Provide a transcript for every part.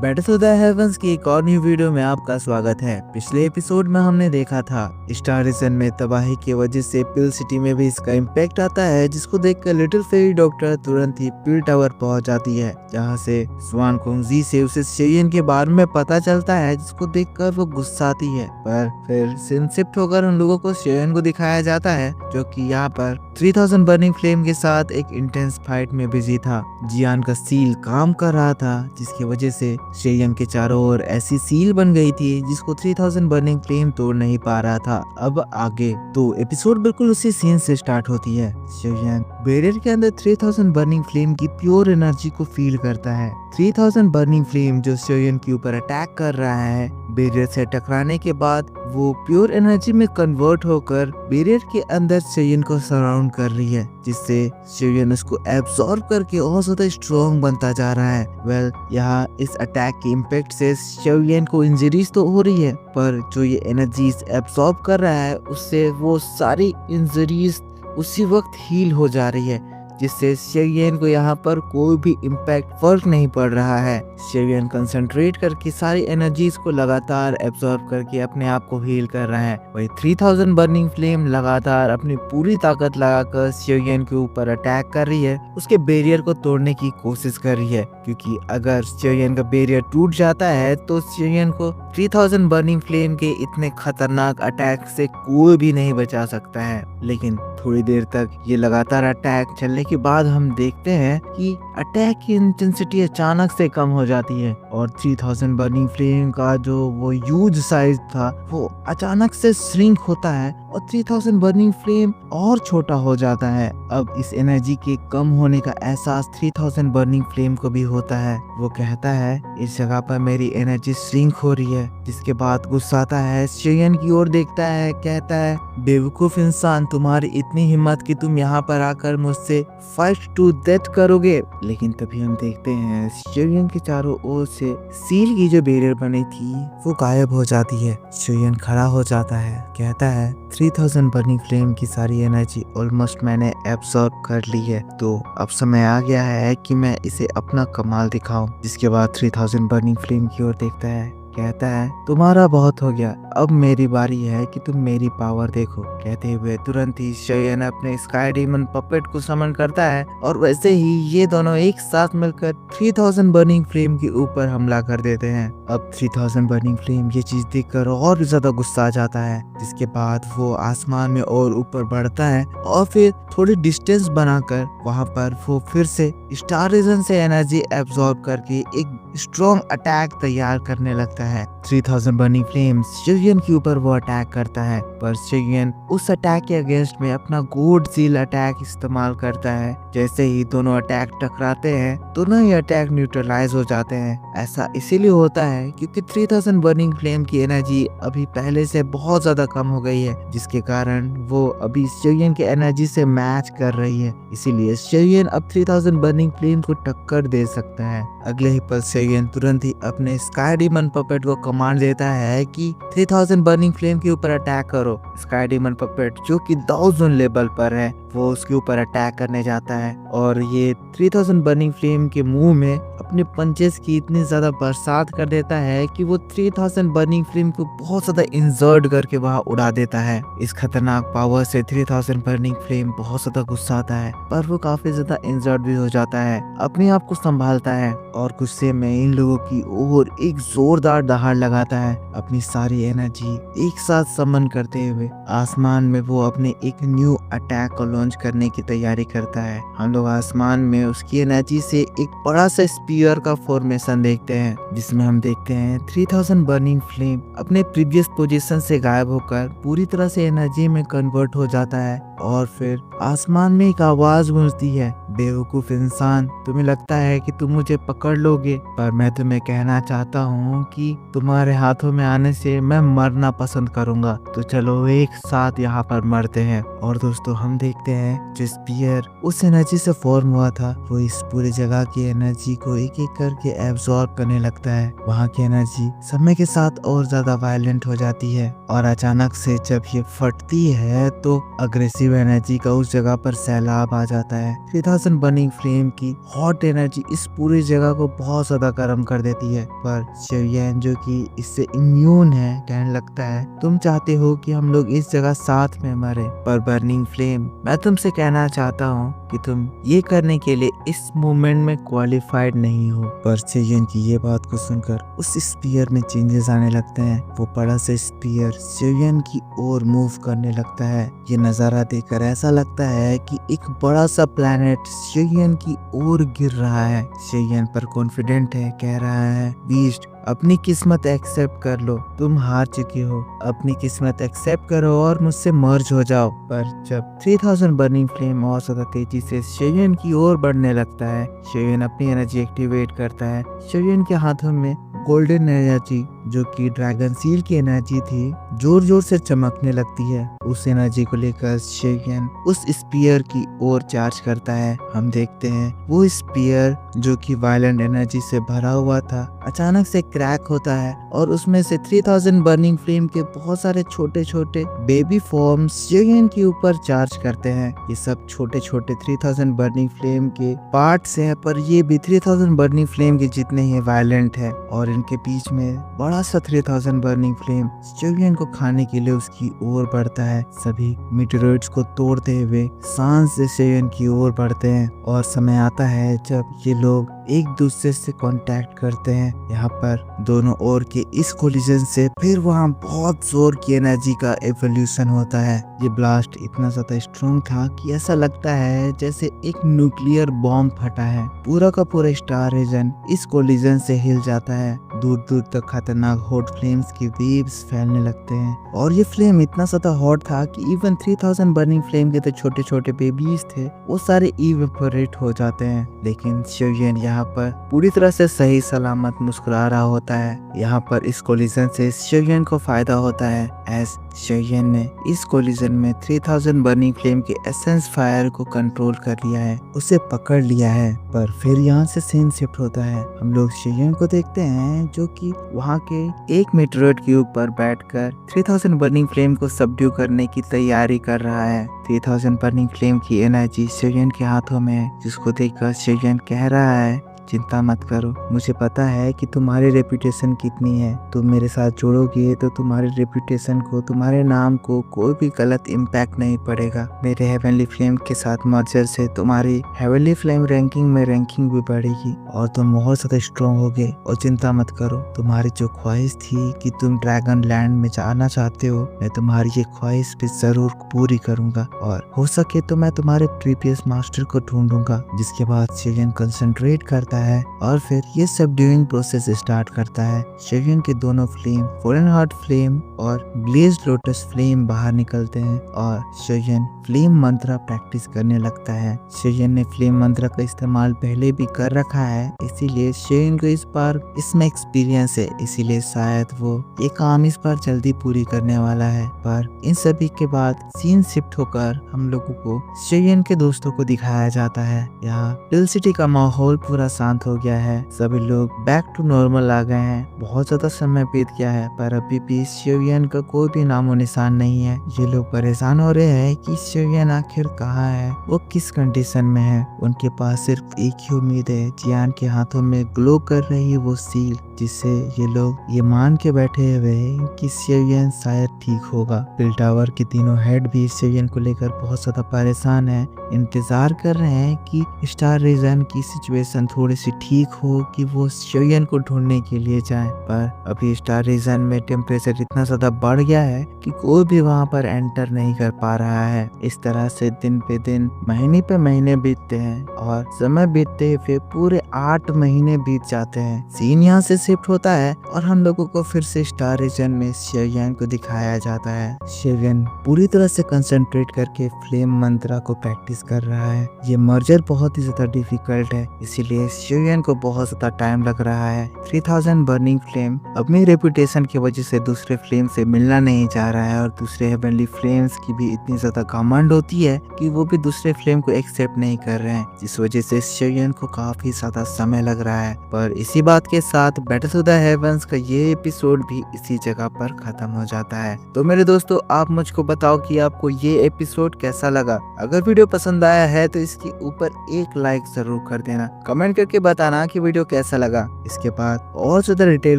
Battle of the heavens की एक और न्यू वीडियो में आपका स्वागत है। पिछले एपिसोड में हमने देखा था स्टार रीजन में तबाही की वजह से पिल सिटी में भी इसका इम्पैक्ट आता है, जिसको देखकर लिटिल फेरी डॉक्टर तुरंत ही पिल टावर पहुंच जाती है, जहां से स्वान कुंजी से उसे शेयन के बारे में पता चलता है, जिसको देखकर वो गुस्साती है। पर फिर सीन शिफ्ट होकर उन लोगों को शेयन को दिखाया जाता है, जो कि यहाँ पर 3000 बर्निंग फ्लेम के साथ एक इंटेंस फाइट में बिजी था। जियान का सील काम कर रहा था, जिसकी वजह से शेयन के चारों ओर ऐसी सील बन गई थी जिसको 3000 बर्निंग फ्लेम तोड़ नहीं पा रहा था। अब आगे तो एपिसोड बिल्कुल उसी सीन से स्टार्ट होती है। शेयन बैरियर के अंदर 3000 बर्निंग फ्लेम की प्योर एनर्जी को फील करता है। 3000 बर्निंग फ्लेम जो शेयन के ऊपर अटैक कर रहा है, बैरियर से टकराने के बाद वो प्योर एनर्जी में कन्वर्ट होकर बैरियर के अंदर शेयन को सराउंड कर रही है, जिससे शेयन उसको एब्सॉर्ब करके और ज्यादा स्ट्रॉन्ग बनता जा रहा है। यहाँ इस अटैक के इम्पैक्ट से शेयन को इंजरीज तो हो रही है, पर जो ये एनर्जीज एब्सॉर्ब कर रहा है उससे वो सारी इंजरीज उसी वक्त हील हो जा रही है, जिससे शेयन को यहाँ पर कोई भी इम्पैक्ट फर्क नहीं पड़ रहा है। शेयन कंसंट्रेट करके सारी एनर्जीज को लगातार एब्सॉर्ब करके अपने आप को हील कर रहा है। वही 3000 बर्निंग फ्लेम लगातार अपनी पूरी ताकत लगाकर शेयन के ऊपर अटैक कर रही है, उसके बैरियर को तोड़ने की कोशिश कर रही है, क्योंकि अगर शेयन का बैरियर टूट जाता है तो शेयन को 3000 बर्निंग फ्लेम के इतने खतरनाक अटैक से कोई भी नहीं बचा सकता है। लेकिन थोड़ी देर तक ये लगातार अटैक चलने के बाद हम देखते हैं कि अटैक की इंटेंसिटी अचानक से कम हो जाती है और 3000 बर्निंग फ्लेम का जो वो ह्यूज साइज था वो अचानक से श्रिंक होता है और 3000 बर्निंग फ्लेम और छोटा हो जाता है। अब इस एनर्जी के कम होने का एहसास 3000 बर्निंग फ्लेम को भी होता है। वो कहता है इस जगह पर मेरी एनर्जी श्रिंक हो रही है, जिसके बाद गुस्साता है, शेयन की ओर देखता है, कहता है बेवकूफ इंसान, तुम्हारी इतनी हिम्मत कि तुम यहाँ पर आकर मुझसे फाइट टू डेथ करोगे। लेकिन तभी हम देखते हैं शेयन के चारों ओर से सील की जो बैरियर बनी थी वो गायब हो जाती है। शेयन खड़ा हो जाता है, कहता है 3000 बर्निंग फ्लेम की सारी एनर्जी ऑलमोस्ट मैंने एब्सॉर्ब कर ली है, तो अब समय आ गया है कि मैं इसे अपना कमाल दिखाऊं। जिसके बाद 3000 बर्निंग फ्लेम की ओर देखता है, कहता है तुम्हारा बहुत हो गया, अब मेरी बारी है कि तुम मेरी पावर देखो। कहते हुए तुरंत ही शेयन अपने स्काई डीमन पपेट को समन करता है और वैसे ही ये दोनों एक साथ मिलकर 3000 बर्निंग फ्लेम के ऊपर हमला कर देते हैं। अब 3000 बर्निंग फ्लेम ये चीज देखकर और ज्यादा गुस्सा आ जाता है, जिसके बाद वो आसमान में और ऊपर बढ़ता है और फिर थोड़ी डिस्टेंस बनाकर वहां पर वो फिर से स्टार रीजन से एनर्जी एब्सॉर्ब करके एक स्ट्रॉन्ग अटैक तैयार करने लगता है। 3000 बर्निंग फ्लेम शेयन के ऊपर वो अटैक करता है, पर शेयन उस अटैक के अगेंस्ट में अपना गोड सील अटैक इस्तेमाल करता है। जैसे ही दोनों अटैक टकराते हैं, दोनों ही अटैक न्यूट्रलाइज हो जाते हैं। ऐसा इसीलिए होता है क्योंकि 3000 बर्निंग फ्लेम की एनर्जी अभी पहले से बहुत ज्यादा कम हो गई है, जिसके कारण वो अभी शेयन की एनर्जी से मैच कर रही है। इसीलिए शेयन अब 3000 बर्निंग फ्लेम को टक्कर दे सकता है। अगले ही पल शेयन तुरंत ही अपने स्काई डीमन पपेट को कमांड देता है कि 3000 बर्निंग फ्लेम के ऊपर अटैक करो। स्काई डीमन पपेट जो कि 1000 लेवल पर है वो उसके ऊपर अटैक करने जाता है और ये 3000 बर्निंग फ्लेम के मुंह में अपने पंचेस की इतनी ज्यादा बरसात कर देता है कि वो 3000 बर्निंग फ्लेम को बहुत ज्यादा इंजर्ड करके वहां उड़ा देता है। इस खतरनाक पावर से 3000 बर्निंग फ्लेम बहुत ज्यादा गुस्सा आता है, पर वो काफी ज्यादा इंजर्ड भी हो जाता है, अपने आप को संभालता है और गुस्से में इन लोगों की ओर एक जोरदार दहाड़ लगाता है। अपनी सारी एनर्जी एक साथ समन करते हुए आसमान में वो अपने एक न्यू अटैक को लॉन्च करने की तैयारी करता है। हम लोग आसमान में उसकी एनर्जी से एक बड़ा सा स्पीयर का फॉर्मेशन देखते हैं, जिसमें हम देखते हैं 3000 बर्निंग फ्लेम अपने प्रीवियस पोजीशन से गायब होकर पूरी तरह से एनर्जी में कन्वर्ट हो जाता है और फिर आसमान में एक आवाज गूंजती है, बेवकूफ इंसान, तुम्हें लगता है कि तुम मुझे पकड़ लोगे, पर मैं तुम्हें कहना चाहता हूँ कि तुम्हारे हाथों में आने से मैं मरना पसंद करूंगा, तो चलो एक साथ यहाँ पर मरते हैं। और दोस्तों हम देखते हैं जो स्पीयर उस एनर्जी से फॉर्म हुआ था वो इस पूरी जगह की एनर्जी को एक एक करके एब्सॉर्ब करने लगता है। वहाँ की एनर्जी समय के साथ और ज्यादा वायलेंट हो जाती है और अचानक से जब ये फटती है तो अग्रेसिव पॉजिटिव एनर्जी का उस जगह पर सैलाब आ जाता है। 3000 बर्निंग फ्लेम की हॉट एनर्जी इस पूरी जगह को बहुत ज्यादा गर्म कर देती है, पर शेरियन जो कि इससे इम्यून है कहने लगता है तुम चाहते हो कि हम लोग इस जगह साथ में मरे, पर बर्निंग फ्लेम मैं तुमसे कहना चाहता हूँ कि तुम ये करने के लिए इस मूवमेंट में क्वालिफाइड नहीं हो। पर शेरियन की ये बात को सुनकर उस स्पीयर में चेंजेस आने लगते हैं। वो बड़ा सा स्पीयर शेरियन की ओर मूव करने लगता है। ये नजारा देखकर ऐसा लगता है कि एक बड़ा सा प्लैनेट शेरियन की ओर गिर रहा है। शेरियन पर कॉन्फिडेंट है, कह रहा है बीस्ट अपनी किस्मत एक्सेप्ट कर लो, तुम हार चुके हो, अपनी किस्मत एक्सेप्ट करो और मुझसे मर्ज हो जाओ। पर जब 3000 बर्निंग फ्लेम और ज्यादा तेजी से शेरियन की ओर बढ़ने लगता है, शेरियन अपनी एनर्जी एक्टिवेट करता है। शेरियन के हाथों में गोल्डन एनर्जी जो कि ड्रैगन सील की एनर्जी थी जोर जोर से चमकने लगती है। उस एनर्जी को लेकर शेरियन उस स्पीयर की ओर चार्ज करता है। हम देखते हैं वो स्पीयर जो कि वायलेंट एनर्जी से भरा हुआ था अचानक से क्रैक होता है और उसमें से 3000 बर्निंग फ्लेम के बहुत सारे छोटे छोटे बेबी फॉर्म्स शेरियन के ऊपर चार्ज करते हैं। ये सब छोटे छोटे 3000 बर्निंग फ्लेम के पार्ट्स हैं, पर ये भी 3000 बर्निंग फ्लेम के जितने ही वायलेंट है और इनके बीच में बड़ा सा 3000 बर्निंग फ्लेम शेरियन को खाने के लिए उसकी ओर बढ़ता है। सभी मीटरोइड्स को तोड़ते हुए सांस से शेरियन की ओर बढ़ते हैं और समय आता है जब ये लोग एक दूसरे से कांटेक्ट करते हैं। यहाँ पर दोनों ओर के इस कोलिजन से फिर वहाँ बहुत जोर की एनर्जी का एवोल्यूशन होता है। ये ब्लास्ट इतना ज्यादा स्ट्रॉन्ग था कि ऐसा लगता है जैसे एक न्यूक्लियर बॉम्ब फटा है। पूरा का पूरा स्टार रीजन इस कोलिजन से हिल जाता है। दूर दूर तक खतरनाक हॉट फ्लेम्स की वेव्स फैलने लगते हैं और ये फ्लेम इतना ज्यादा हॉट था कि इवन 3000 बर्निंग फ्लेम के जो छोटे छोटे बेबीज थे वो सारे इवेपोरेट हो जाते हैं। लेकिन शेरियन यहाँ पर पूरी तरह से सही सलामत मुस्कुरा रहा होता है। यहाँ पर इस कोलिजन से शेरियन को फायदा होता है एज शेरियन ने इस कोलिजन में 3000 बर्निंग फ्लेम के एसेंस फायर को कंट्रोल कर लिया है, उसे पकड़ लिया है। पर फिर यहाँ से सीन शिफ्ट होता है। हम लोग शेरियन को देखते हैं जो कि वहाँ के एक मीटरोइड के ऊपर बैठकर 3000 बर्निंग फ्लेम को सबड्यू करने की तैयारी कर रहा है। 3000 बर्निंग फ्लेम की एनर्जी शेरियन के हाथों में है, जिसको देखकर शेरियन कह रहा है चिंता मत करो, मुझे पता है कि तुम्हारी रेपुटेशन कितनी है। तुम मेरे साथ जुड़ोगे तो तुम्हारे रेपुटेशन को, तुम्हारे नाम को कोई भी गलत इम्पैक्ट नहीं पड़ेगा। मेरे हेवनली फ्लेम के साथ मर्जर से तुम्हारी हेवनली फ्लेम रैंकिंग में रैंकिंग भी बढ़ेगी और तुम बहुत ज्यादा स्ट्रॉन्ग होगे। और चिंता मत करो, तुम्हारी जो ख्वाहिश थी कि तुम ड्रैगन लैंड में जाना चाहते हो, मैं तुम्हारी ये ख्वाहिश भी जरूर पूरी करूंगा और हो सके तो मैं तुम्हारे प्रीवियस मास्टर को ढूंढूंगा। जिसके बाद शेरियन कंसंट्रेट करता है और फिर ये सबड्यूइंग प्रोसेस स्टार्ट करता है। शेरियन के दोनों फ्लेम फॉलन हार्ट फ्लेम और ब्लेज्ड लोटस फ्लेम बाहर निकलते हैं और शेरियन फ्लेम मंत्र प्रैक्टिस करने लगता है। शेरियन ने फ्लेम मंत्र का इस्तेमाल पहले भी कर रखा है, इसीलिए शेरियन को इस बार इसमें एक्सपीरियंस है, इसीलिए शायद वो ये काम इस बार जल्दी पूरी करने वाला है। पर इन सभी के बाद सीन शिफ्ट होकर हम लोगों को शेरियन के दोस्तों को दिखाया जाता है। यहाँ पिल सिटी का माहौल पूरा शांत हो गया है, सभी लोग बैक टू नॉर्मल आ गए हैं। बहुत ज्यादा समय बीत गया है पर अभी भी शेरियन का कोई भी नामो निशान नहीं है। ये लोग परेशान हो रहे हैं कि शेरियन आखिर कहाँ है, वो किस कंडीशन में है। उनके पास सिर्फ एक ही उम्मीद है, जियान के हाथों में ग्लो कर रही है वो सील, जिससे ये लोग ये मान के बैठे हुए हैं कि शेरियन शायद ठीक होगा। पिल टावर के तीनों हेड भी शेरियन को लेकर बहुत ज्यादा परेशान है, इंतजार कर रहे हैं कि स्टार रीजन की सिचुएशन थोड़ी सी ठीक हो कि वो शेरियन को ढूंढने के लिए जाएं। पर अभी स्टार रीजन में टेम्परेचर इतना ज्यादा बढ़ गया है कि कोई भी वहां पर एंटर नहीं कर पा रहा है। इस तरह से दिन पे दिन, महीने पे महीने बीतते हैं और समय बीतते हुए पूरे 8 महीने बीत जाते हैं। सीन यहाँ से शिफ्ट होता है और हम लोगों को फिर से स्टार रीजन में शेरियन को दिखाया जाता है। शेरियन पूरी तरह से कंसंट्रेट करके फ्लेम मंत्रा को प्रैक्टिस कर रहा है। ये मर्जर बहुत ही ज्यादा डिफिकल्ट है, इसीलिए शिवयन को बहुत ज्यादा टाइम लग रहा है। 3000 बर्निंग फ्लेम अपनी रेपुटेशन की वजह से दूसरे फ्लेम से मिलना नहीं चाह रहा है और दूसरे हेवनली फ्लेम्स की भी इतनी ज्यादा घमंड होती है कि वो भी दूसरे फ्लेम को एक्सेप्ट नहीं कर रहे हैं, जिस वजह से शिवयन को काफी ज्यादा समय लग रहा है। पर इसी बात के साथ बैटल टू द हेवंस का ये एपिसोड भी इसी जगह पर खत्म हो जाता है। तो मेरे दोस्तों, आप मुझको बताओ कि आपको ये एपिसोड कैसा लगा। अगर वीडियो पसंद आया है तो इसके ऊपर एक लाइक जरूर कर देना। कमेंट करके बताना कि वीडियो कैसा लगा। इसके बाद और ज्यादा डिटेल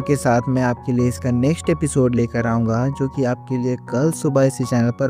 के साथ मैं आपके लिए इसका नेक्स्ट एपिसोड लेकर आऊंगा, जो कि आपके लिए कल सुबह इसी चैनल पर